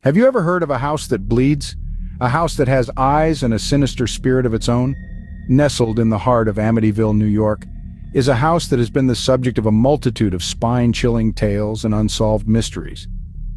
Have you ever heard of a house that bleeds? A house that has eyes and a sinister spirit of its own? Nestled in the heart of Amityville, New York, is a house that has been the subject of a multitude of spine-chilling tales and unsolved mysteries.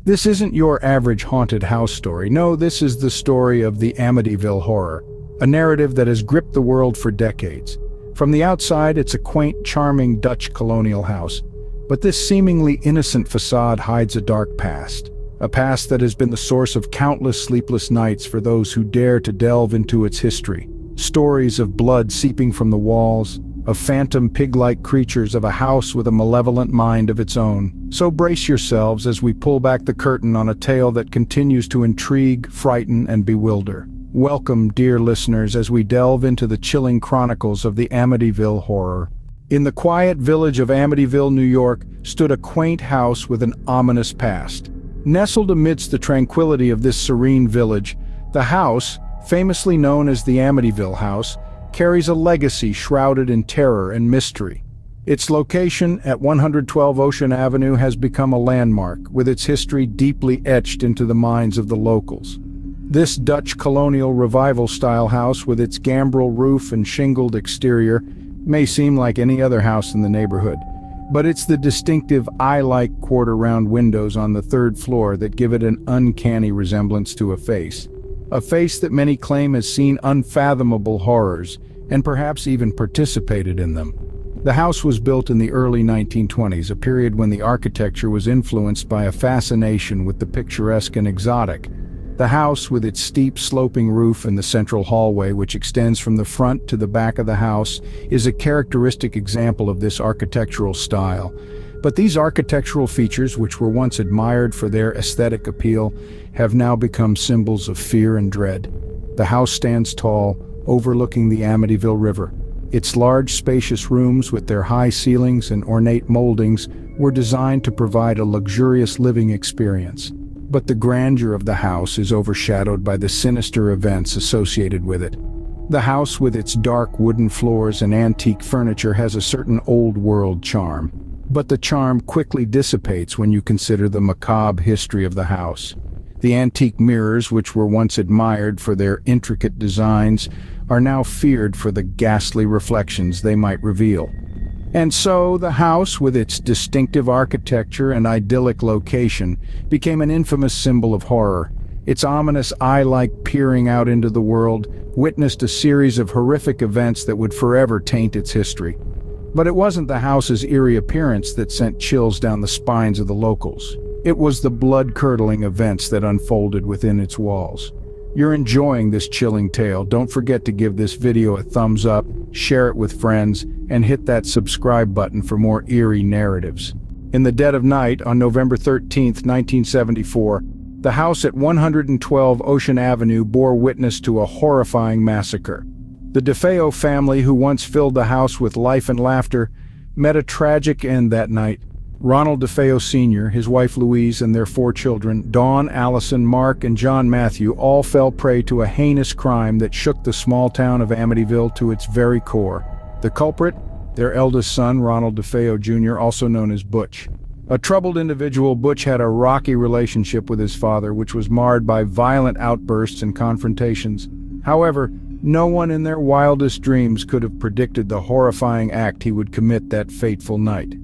This isn't your average haunted house story. No, this is the story of the Amityville Horror, a narrative that has gripped the world for decades. From the outside, it's a quaint, charming Dutch colonial house, but this seemingly innocent facade hides a dark past. A past that has been the source of countless sleepless nights for those who dare to delve into its history. Stories of blood seeping from the walls, of phantom pig-like creatures, of a house with a malevolent mind of its own. So brace yourselves as we pull back the curtain on a tale that continues to intrigue, frighten, and bewilder. Welcome, dear listeners, as we delve into the chilling chronicles of the Amityville Horror. In the quiet village of Amityville, New York, stood a quaint house with an ominous past. Nestled amidst the tranquility of this serene village, the house, famously known as the Amityville House, carries a legacy shrouded in terror and mystery. Its location at 112 Ocean Avenue has become a landmark, with its history deeply etched into the minds of the locals. This Dutch colonial revival-style house, with its gambrel roof and shingled exterior, may seem like any other house in the neighborhood. But it's the distinctive eye-like quarter-round windows on the third floor that give it an uncanny resemblance to a face. A face that many claim has seen unfathomable horrors, and perhaps even participated in them. The house was built in the early 1920s, a period when the architecture was influenced by a fascination with the picturesque and exotic. The house, with its steep sloping roof and the central hallway which extends from the front to the back of the house, is a characteristic example of this architectural style. But these architectural features, which were once admired for their aesthetic appeal, have now become symbols of fear and dread. The house stands tall, overlooking the Amityville River. Its large, spacious rooms, with their high ceilings and ornate moldings, were designed to provide a luxurious living experience. But the grandeur of the house is overshadowed by the sinister events associated with it. The house, with its dark wooden floors and antique furniture, has a certain old-world charm. But the charm quickly dissipates when you consider the macabre history of the house. The antique mirrors, which were once admired for their intricate designs, are now feared for the ghastly reflections they might reveal. And so the house, with its distinctive architecture and idyllic location, became an infamous symbol of horror. Its ominous eye-like peering out into the world witnessed a series of horrific events that would forever taint its history. But it wasn't the house's eerie appearance that sent chills down the spines of the locals. It was the blood-curdling events that unfolded within its walls. You're enjoying this chilling tale. Don't forget to give this video a thumbs up, share it with friends, and hit that subscribe button for more eerie narratives. In the dead of night, on November 13, 1974, the house at 112 Ocean Avenue bore witness to a horrifying massacre. The DeFeo family, who once filled the house with life and laughter, met a tragic end that night. Ronald DeFeo Sr., his wife Louise, and their 4 children, Dawn, Allison, Mark, and John Matthew, all fell prey to a heinous crime that shook the small town of Amityville to its very core. The culprit? Their eldest son, Ronald DeFeo Jr., also known as Butch. A troubled individual, Butch had a rocky relationship with his father, which was marred by violent outbursts and confrontations. However, no one in their wildest dreams could have predicted the horrifying act he would commit that fateful night.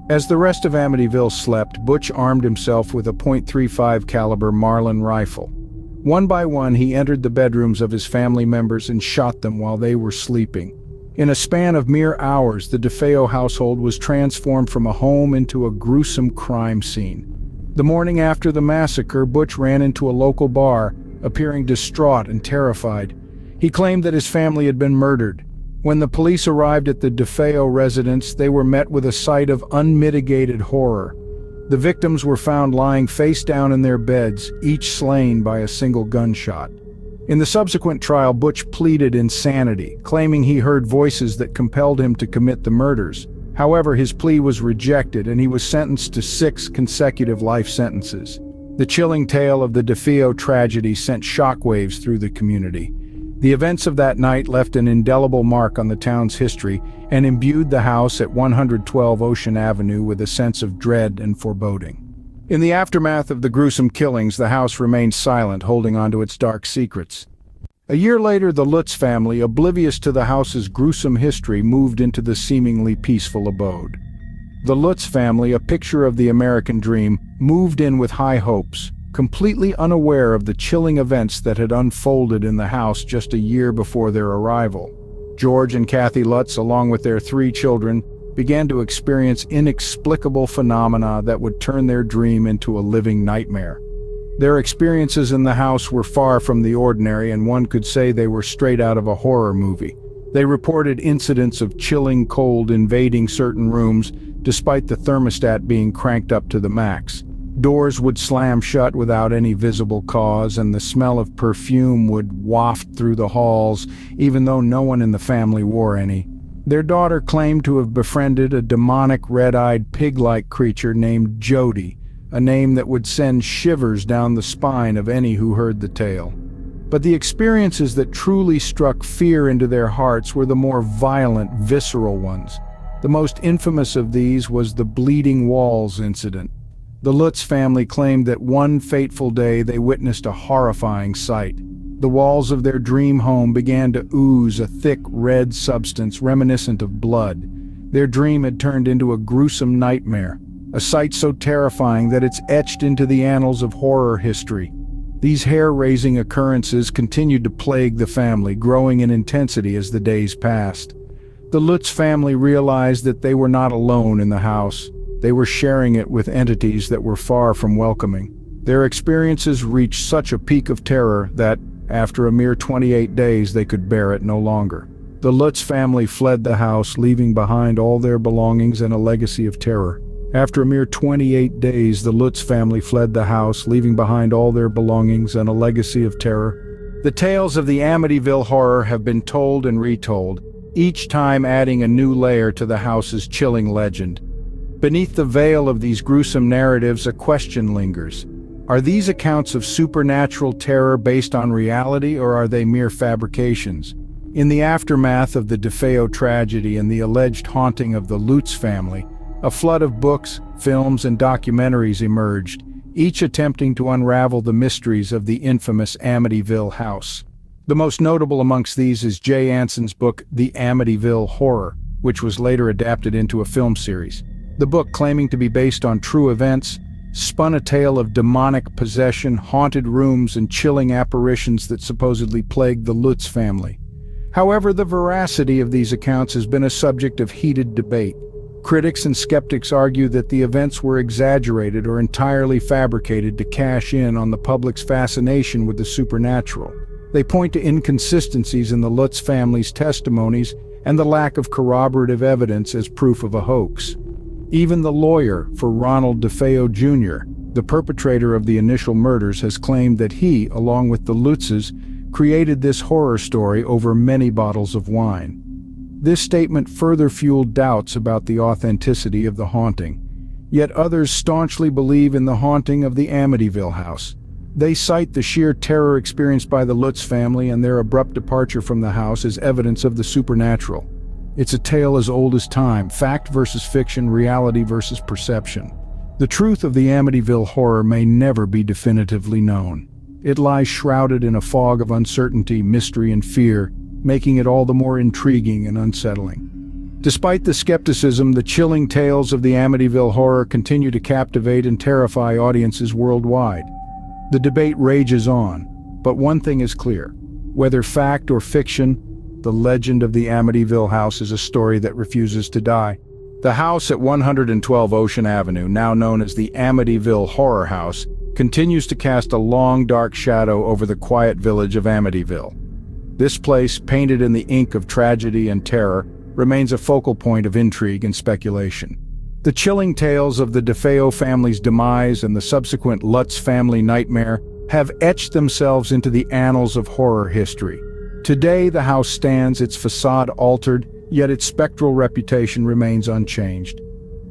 As the rest of Amityville slept, Butch armed himself with a .35 caliber Marlin rifle. One by one, he entered the bedrooms of his family members and shot them while they were sleeping. In a span of mere hours, the DeFeo household was transformed from a home into a gruesome crime scene. The morning after the massacre, Butch ran into a local bar, appearing distraught and terrified. He claimed that his family had been murdered. When the police arrived at the DeFeo residence, they were met with a sight of unmitigated horror. The victims were found lying face down in their beds, each slain by a single gunshot. In the subsequent trial, Butch pleaded insanity, claiming he heard voices that compelled him to commit the murders. However, his plea was rejected and he was sentenced to 6 consecutive life sentences. The chilling tale of the DeFeo tragedy sent shockwaves through the community. The events of that night left an indelible mark on the town's history and imbued the house at 112 Ocean Avenue with a sense of dread and foreboding. In the aftermath of the gruesome killings, the house remained silent, holding on to its dark secrets. A year later, the Lutz family, oblivious to the house's gruesome history, moved into the seemingly peaceful abode. The Lutz family, a picture of the American dream, moved in with high hopes, completely unaware of the chilling events that had unfolded in the house just a year before their arrival. George and Kathy Lutz, along with their 3 children, began to experience inexplicable phenomena that would turn their dream into a living nightmare. Their experiences in the house were far from the ordinary, and one could say they were straight out of a horror movie. They reported incidents of chilling cold invading certain rooms, despite the thermostat being cranked up to the max. Doors would slam shut without any visible cause, and the smell of perfume would waft through the halls, even though no one in the family wore any. Their daughter claimed to have befriended a demonic red-eyed pig-like creature named Jody, a name that would send shivers down the spine of any who heard the tale. But the experiences that truly struck fear into their hearts were the more violent, visceral ones. The most infamous of these was the bleeding walls incident. The Lutz family claimed that one fateful day they witnessed a horrifying sight. The walls of their dream home began to ooze a thick red substance reminiscent of blood. Their dream had turned into a gruesome nightmare, a sight so terrifying that it's etched into the annals of horror history. These hair-raising occurrences continued to plague the family, growing in intensity as the days passed. The Lutz family realized that they were not alone in the house. They were sharing it with entities that were far from welcoming. Their experiences reached such a peak of terror that, after a mere 28 days, they could bear it no longer. The Lutz family fled the house, leaving behind all their belongings and a legacy of terror. After a mere 28 days, the Lutz family fled the house, leaving behind all their belongings and a legacy of terror. The tales of the Amityville horror have been told and retold, each time adding a new layer to the house's chilling legend. Beneath the veil of these gruesome narratives, a question lingers. Are these accounts of supernatural terror based on reality, or are they mere fabrications? In the aftermath of the DeFeo tragedy and the alleged haunting of the Lutz family, a flood of books, films, and documentaries emerged, each attempting to unravel the mysteries of the infamous Amityville house. The most notable amongst these is Jay Anson's book, The Amityville Horror, which was later adapted into a film series. The book, claiming to be based on true events, spun a tale of demonic possession, haunted rooms, and chilling apparitions that supposedly plagued the Lutz family. However, the veracity of these accounts has been a subject of heated debate. Critics and skeptics argue that the events were exaggerated or entirely fabricated to cash in on the public's fascination with the supernatural. They point to inconsistencies in the Lutz family's testimonies and the lack of corroborative evidence as proof of a hoax. Even the lawyer for Ronald DeFeo Jr., the perpetrator of the initial murders, has claimed that he, along with the Lutzes, created this horror story over many bottles of wine. This statement further fueled doubts about the authenticity of the haunting. Yet others staunchly believe in the haunting of the Amityville house. They cite the sheer terror experienced by the Lutz family and their abrupt departure from the house as evidence of the supernatural. It's a tale as old as time, fact versus fiction, reality versus perception. The truth of the Amityville horror may never be definitively known. It lies shrouded in a fog of uncertainty, mystery, and fear, making it all the more intriguing and unsettling. Despite the skepticism, the chilling tales of the Amityville horror continue to captivate and terrify audiences worldwide. The debate rages on, but one thing is clear. Whether fact or fiction, the legend of the Amityville house is a story that refuses to die. The house at 112 Ocean Avenue, now known as the Amityville Horror House, continues to cast a long, dark shadow over the quiet village of Amityville. This place, painted in the ink of tragedy and terror, remains a focal point of intrigue and speculation. The chilling tales of the DeFeo family's demise and the subsequent Lutz family nightmare have etched themselves into the annals of horror history. Today, the house stands, its facade altered, yet its spectral reputation remains unchanged.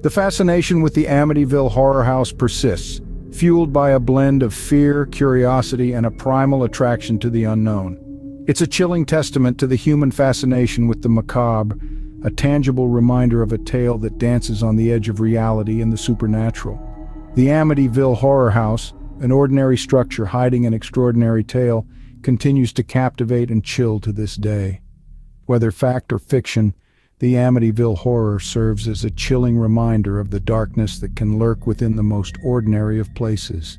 The fascination with the Amityville Horror House persists, fueled by a blend of fear, curiosity, and a primal attraction to the unknown. It's a chilling testament to the human fascination with the macabre, a tangible reminder of a tale that dances on the edge of reality and the supernatural. The Amityville horror house, an ordinary structure hiding an extraordinary tale, continues to captivate and chill to this day. Whether fact or fiction, the Amityville horror serves as a chilling reminder of the darkness that can lurk within the most ordinary of places.